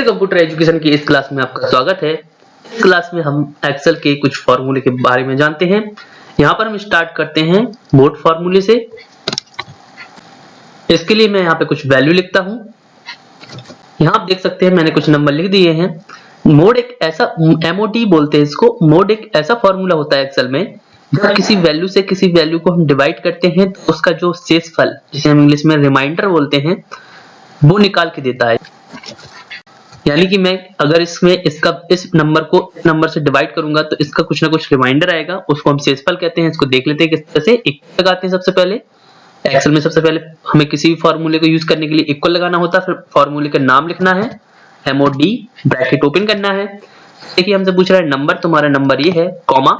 Dear computer education की इस class में आपका स्वागत है। इस क्लास में हम एक्सेल के कुछ फॉर्मूले के बारे में जानते हैं। यहाँ पर हम स्टार्ट करते हैं मोड फॉर्मूले से। इसके लिए मैं यहाँ पे कुछ वैल्यू लिखता हूँ। यहाँ आप देख सकते हैं मैंने कुछ नंबर लिख दिए हैं। मोड एक ऐसा MOD बोलते हैं इसको। मोड एक ऐसा फॉर्मूला होता है एक्सेल में जब किसी वैल्यू से किसी वैल्यू को हम डिवाइड करते हैं तो उसका जो शेषफल, जिसे हम इंग्लिश में रिमाइंडर बोलते हैं, वो निकाल के देता है। यानी कि मैं अगर इसमें इस नंबर को इस नंबर से डिवाइड करूंगा तो इसका कुछ ना कुछ रिमाइंडर आएगा, उसको हम शेषफल कहते हैं। इसको देख लेते हैं किस तरह से। इक्वल लगाते हैं सबसे पहले। एक्सेल में सबसे पहले हमें किसी भी फॉर्मूले को यूज करने के लिए इक्वल लगाना होता है। फिर फॉर्मूले का नाम लिखना है, MOD, ब्रैकेट ओपन करना है। देखिए हमसे पूछ रहा है नंबर, तुम्हारा नंबर ये है, कॉमा।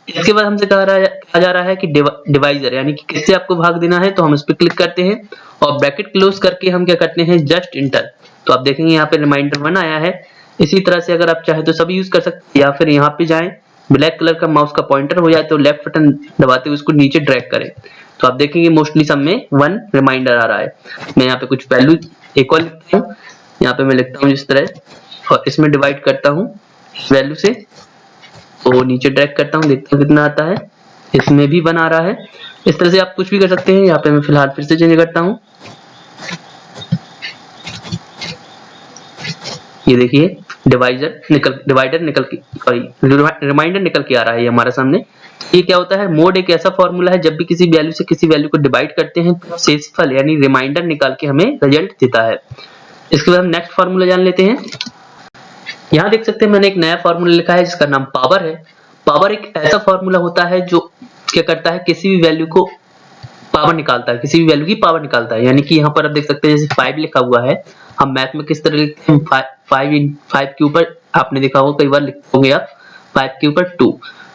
इसके बाद हमसे कहा जा रहा है कि डिवाइजर, यानी कि किससे आपको भाग देना है, तो हम इस पर क्लिक करते हैं और ब्रैकेट क्लोज करके हम क्या करते हैं, जस्ट इंटर। तो आप देखेंगे यहाँ पे रिमाइंडर 1 आया है। इसी तरह से अगर आप चाहे तो सभी यूज कर सकते हैं, या फिर यहाँ पे जाएं, ब्लैक कलर का माउस का पॉइंटर हो जाए तो लेफ्ट बटन दबाते हुए उसको नीचे ड्रैग करें तो आप देखेंगे मोस्टली सब में 1 रिमाइंडर आ रहा है। मैं यहाँ पे कुछ वैल्यू इक्वल लिखता हूँ। यहाँ पे मैं लिखता हूँ इस तरह और इसमें डिवाइड करता हूँ वैल्यू से, तो नीचे ड्रैग करता हूँ, देखता हूँ कितना आता है। इसमें भी 1 आ रहा है। इस तरह से आप कुछ भी कर सकते हैं। यहाँ पे मैं फिलहाल फिर से चेंज करता हूँ। ये देखिए रिमाइंडर निकल के आ रहा है ये हमारे सामने। ये क्या होता है, मोड एक ऐसा फॉर्मूला है जब भी किसी वैल्यू से किसी वैल्यू को डिवाइड करते हैं तो शेषफल यानी रिमाइंडर निकाल के हमें रिजल्ट देता है। इसके बाद हम नेक्स्ट फॉर्मूला जान लेते हैं। यहाँ देख सकते हैं मैंने एक नया फॉर्मूला लिखा है जिसका नाम पावर है। पावर एक ऐसा फॉर्मूला होता है जो क्या करता है, किसी भी वैल्यू को पावर निकालता है, किसी भी वैल्यू की पावर निकालता है। यानी कि यहाँ पर आप देख सकते हैं जैसे 5 लिखा हुआ है, हम मैथ में किस तरह लिखते हैं, 5 के ऊपर आपने देखा होगा कई बार लिखते होंगे आप 5 के ऊपर 2।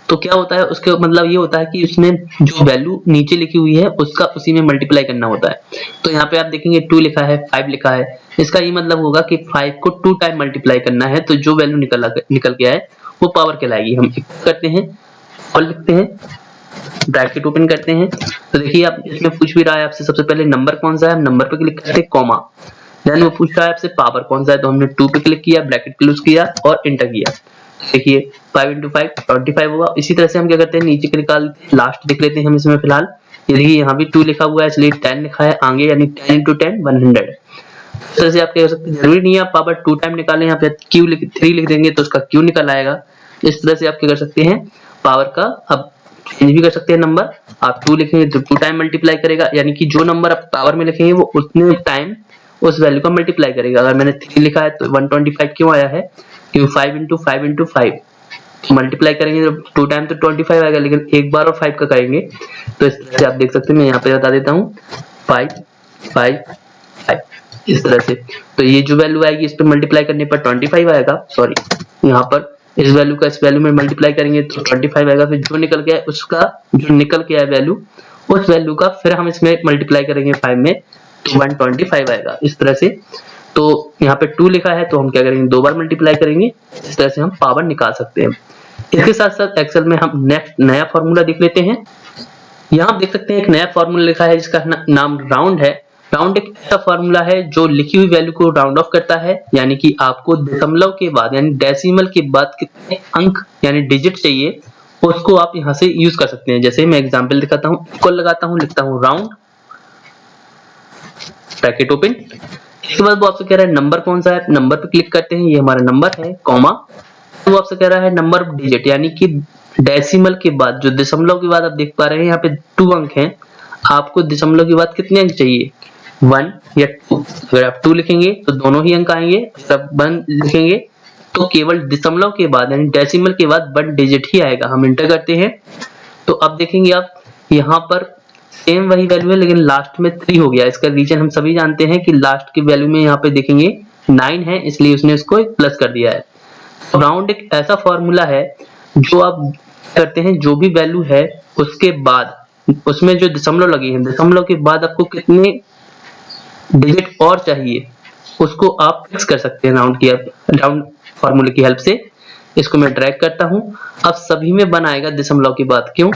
तो क्या होता है, उसके मतलब ये होता है कि उसमें जो वैल्यू नीचे लिखी हुई है उसका उसी में मल्टीप्लाई करना होता है। तो यहाँ पे आप देखेंगे 2 लिखा है, 5 लिखा है। इसका ये मतलब होगा कि 5 को 2 टाइम मल्टीप्लाई करना है, तो जो वैल्यू निकल के आए वो पावर कहलाएगी। हम करते हैं और लिखते हैं, ब्रैकेट ओपन करते हैं। तो देखिए आप इसमें पूछ भी रहा है आपसे सबसे पहले नंबर कौन सा है, हम नंबर पे क्लिक करते हैं, कॉमा। देन वो पूछ रहा है आपसे पावर कौन सा है, तो हमने 2 पे क्लिक किया, ब्रैकेट क्लोज किया और एंटर किया। देखिए 5 × 5 25 होगा। इसी तरह से हम क्या करते हैं, नीचे के निकाल लास्ट देख लेते हैं हम इसमें फिलहाल। ये देखिए यहाँ भी 2 लिखा हुआ है इसलिए 10 लिखा है आगे, यानी 10 × 10 100। इस तरह से आप क्या कर सकते हैं, जरूरी नहीं है आप पावर 2 टाइम निकालें, यहाँ पे 3 लिख देंगे तो उसका Q निकल आएगा। इस तरह से आप क्या कर सकते हैं, पावर का अब चेंज भी कर सकते हैं नंबर। आप 2 लिखेंगे तो 2 टाइम मल्टीप्लाई करेगा, यानी कि जो नंबर आप पावर में लिखेंगे वो उतने टाइम उस वैल्यू को मल्टीप्लाई करेगा। अगर मैंने 3 लिखा है तो 125 क्यों आया है, क्योंकि 5 × 5 × 5 मल्टीप्लाई करेंगे तो 2 टाइम तो 25 आएगा, लेकिन एक बार और 5 का करेंगे तो इस तरह से आप देख सकते हैं। मैं यहाँ पे बता देता हूँ 5 5 5 इस तरह से। तो ये जो वैल्यू आएगी इस पे मल्टीप्लाई करने पर 25 आएगा। सॉरी, यहाँ पर इस वैल्यू का इस वैल्यू में मल्टीप्लाई करेंगे तो 25 आएगा। फिर जो निकल के आए उसका, जो निकल के आए वैल्यू, उस वैल्यू का फिर हम इसमें मल्टीप्लाई करेंगे 5 में तो 125 आएगा। इस तरह से। तो यहाँ पे 2 लिखा है तो हम क्या करेंगे, 2 बार मल्टीप्लाई करेंगे। इस तरह से हम पावर निकाल सकते हैं। इसके साथ साथ एक्सेल में हम नेक्स्ट नया फॉर्मूला देख लेते हैं। यहाँ आप देख सकते हैं एक नया फॉर्मूला लिखा है जिसका नाम राउंड है। राउंड एक ऐसा फॉर्मूला है जो लिखी हुई वैल्यू को राउंड ऑफ करता है, यानी कि आपको दशमलव के बाद यानी डेसिमल के बाद कितने अंक यानी डिजिट चाहिए उसको आप यहाँ से यूज कर सकते हैं। जैसे मैं एग्जांपल दिखाता हूँ, इक्वल लगाता हूँ, लिखता हूँ राउंड, ब्रैकेट ओपन। इसके बाद वो आपसे कह रहा है नंबर कौन सा है, नंबर पे क्लिक करते हैं, ये हमारा नंबर है, कॉमा। वो आपसे कह रहा है नंबर ऑफ डिजिट, यानी कि डेसिमल के बाद, जो दशमलव के बाद आप देख पा रहे हैं यहाँ पे 2 अंक हैं, आपको दशमलव के बाद कितने अंक चाहिए, 1 या 2। अगर आप 2 लिखेंगे तो दोनों ही अंक आएंगे, अगर आप 1 लिखेंगे तो केवल दशमलव के बाद यानी डेसिमल के बाद 1 डिजिट ही आएगा। हम एंटर करते हैं तो अब देखेंगे आप यहाँ पर सेम वही वैल्यू है लेकिन लास्ट में 3 हो गया। इसका रीजन हम सभी जानते हैं कि लास्ट की वैल्यू में यहाँ पे देखेंगे 9 है, इसलिए उसने उसको प्लस कर दिया है। राउंड एक ऐसा फॉर्मूला है जो आप करते हैं, जो भी वैल्यू है उसके बाद उसमें जो दशमलव लगी है, दशमलव के बाद आपको कितने डिजिट और चाहिए उसको आप फिक्स कर सकते हैं राउंड फॉर्मूले की हेल्प से। इसको मैं ड्रैग करता हूं। अब सभी में 1 आएगा दशमलव के बाद। क्यों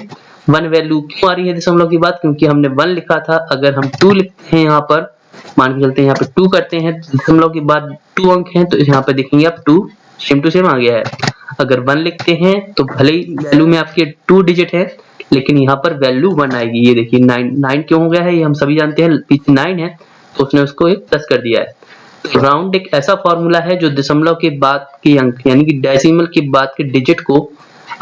1 वैल्यू क्यों आ रही है दशमलव के बाद, क्योंकि हमने 1 लिखा था। अगर हम 2 लिखते हैं यहाँ पर मान के चलते हैं यहाँ पे 2 करते हैं, दशमलव के बाद 2 अंक हैं तो यहाँ पे देखेंगे आप 2 सेम टू सेम आ गया है। अगर 1 लिखते हैं तो भले ही वैल्यू में आपके 2 डिजिट है लेकिन यहाँ पर वैल्यू 1 आएगी। ये देखिए 9 क्यों हो गया है ये हम सभी जानते हैं, पीछे 9 है तो उसने उसको एक प्लस कर दिया है। तो राउंड एक ऐसा फॉर्मूला है जो दशमलव के बाद के अंक यानी कि डेसिमल के बाद के डिजिट को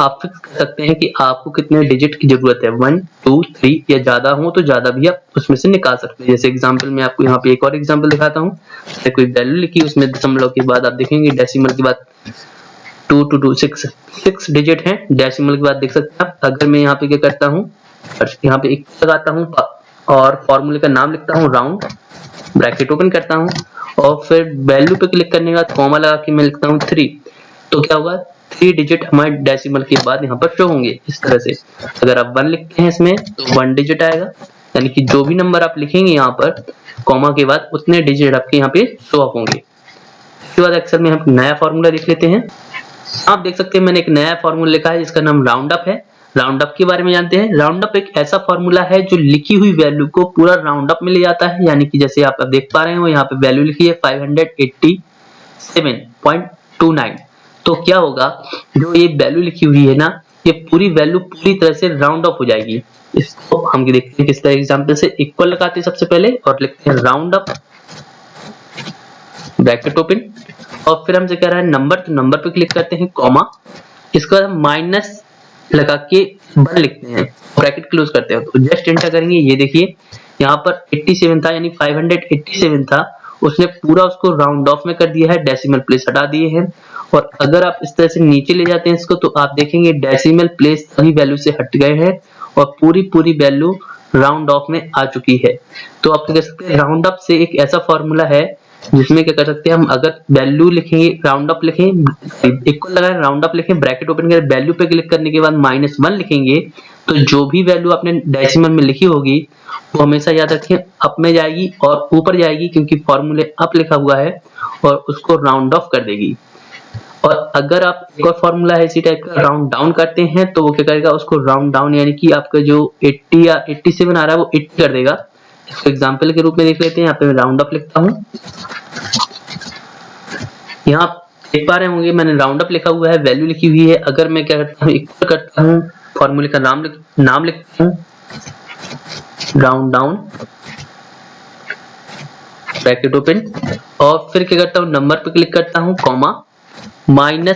आप फिक्स कर सकते हैं कि आपको कितने डिजिट की जरूरत है, 1 2 3 या ज्यादा हो तो ज्यादा भी आप उसमें से निकाल सकते हैं। जैसे एग्जांपल मैं आपको यहाँ पे एक और एग्जांपल दिखाता हूँ। कोई वैल्यू लिखी उसमें दशमलव के बाद आप देखेंगे डेसिमल के बाद 2 2 2 6 डिजिट हैं, डेसिमल के बाद देख सकते हैं आप। अगर मैं यहाँ पे क्या करता हूँ, यहाँ पे एक लगाता हूँ और फॉर्मूले का नाम लिखता हूँ राउंड, ब्रैकेट ओपन करता हूँ और फिर वैल्यू पे क्लिक करने के बाद कॉमा लगा के मैं लिखता हूँ 3, तो क्या होगा 3 डिजिट हमारे डेसिमल के बाद यहाँ पर शो होंगे इस तरह से। अगर आप 1 लिखते हैं इसमें तो 1 डिजिट आएगा, यानी कि जो भी नंबर आप लिखेंगे यहाँ पर कॉमा के बाद उतने डिजिट आपके यहाँ पे शो अप होंगे। इसके बाद एक्सेल में हम नया फॉर्मूला लिख लेते हैं। आप देख सकते हैं मैंने एक नया फॉर्मूला लिखा है जिसका नाम राउंड अप है। राउंड अप के बारे में जानते हैं। राउंड अप एक ऐसा फॉर्मूला है जो लिखी हुई वैल्यू को पूरा राउंड अप में ले जाता है, यानी कि जैसे आप देख पा रहे हो यहाँ पे वैल्यू लिखी है 587.29। तो क्या होगा, जो ये वैल्यू लिखी हुई है ना, ये पूरी वैल्यू पूरी तरह से राउंड अप हो जाएगी। इसको हम देखते हैं किस तरह एग्जांपल से। इक्वल लगाते हैं सबसे पहले और लिखते हैं राउंड अप, ब्रैकेट ओपन और फिर हमसे कह रहा है नंबर, तो नंबर पे क्लिक करते हैं कॉमा, इसका माइनस लगा के 1 लिखते हैं, ब्रैकेट क्लोज करते हैं। तो जस्ट एंटर करेंगे, ये देखिए यहाँ पर 87 था यानी 587 था, उसने पूरा उसको राउंड ऑफ में कर दिया है, डेसिमल प्लेस हटा दिए हैं। और अगर आप इस तरह से नीचे ले जाते हैं इसको तो आप देखेंगे डेसिमल प्लेस सभी वैल्यू से हट गए हैं और पूरी वैल्यू राउंड ऑफ में आ चुकी है। तो आप कह सकते हैं राउंड अप से एक ऐसा फॉर्मूला है जिसमें क्या कर सकते हैं हम, अगर वैल्यू लिखेंगे राउंड अप लिखें, इक्वल लगाएं राउंड अप लिखें, ब्रैकेट ओपन करें, वैल्यू पे क्लिक करने के बाद -1 लिखेंगे तो जो भी वैल्यू आपने डेसिमल में लिखी होगी वो हमेशा याद रखें अप में जाएगी और ऊपर जाएगी, क्योंकि फॉर्मूले अप लिखा हुआ है और उसको राउंड ऑफ कर देगी। और अगर आप एक और फॉर्मूला है इसी टाइप का राउंड डाउन करते हैं तो वो क्या करेगा, उसको राउंड डाउन यानी कि आपका जो 80 या 87 आ रहा है वो 80 कर देगा। इसको एग्जांपल के रूप में देख लेते हैं। यहाँ पे मैं राउंड अप लिखता हूँ, यहाँ देख पा रहे होंगे मैंने राउंड अप लिखा हुआ है, वैल्यू लिखी हुई है। अगर मैं क्या करता हूँ, इक्वल करता हूँ, फॉर्मूले का नाम लिखता हूँ राउंड डाउन, ब्रैकेट ओपन और फिर क्या करता हूँ नंबर पे क्लिक करता हूँ कॉमा -1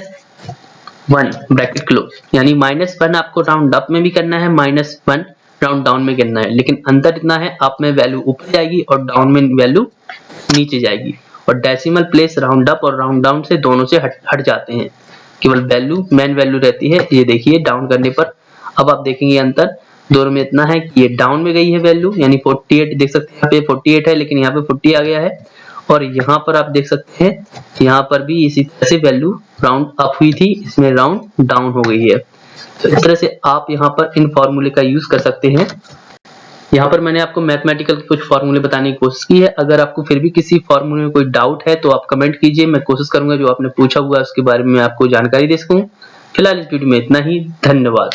ब्रैकेट क्लोज, यानी -1 आपको राउंड अप में भी करना है, -1 राउंड डाउन में करना है, लेकिन अंतर इतना है अप में वैल्यू ऊपर जाएगी और डाउन में वैल्यू नीचे जाएगी। और डेसिमल प्लेस राउंड अप और राउंड डाउन से दोनों से हट जाते हैं, केवल वैल्यू मेन वैल्यू रहती है। ये देखिए डाउन करने पर अब आप देखेंगे अंतर दोनों में इतना है कि ये डाउन में गई है वैल्यू, यानी 48 देख सकते हैं यहाँ पे 48 है लेकिन यहाँ पे 40 आ गया है। और यहाँ पर आप देख सकते हैं यहाँ पर भी इसी तरह से वैल्यू राउंड अप हुई थी, इसमें राउंड डाउन हो गई है। तो इस तरह से आप यहाँ पर इन फॉर्मूले का यूज कर सकते हैं। यहाँ पर मैंने आपको मैथमेटिकल के कुछ फॉर्मूले बताने की कोशिश की है। अगर आपको फिर भी किसी फॉर्मूले में कोई डाउट है तो आप कमेंट कीजिए, मैं कोशिश करूंगा जो आपने पूछा हुआ है उसके बारे में आपको जानकारी दे सकूं। फिलहाल इस वीडियो में इतना ही, धन्यवाद।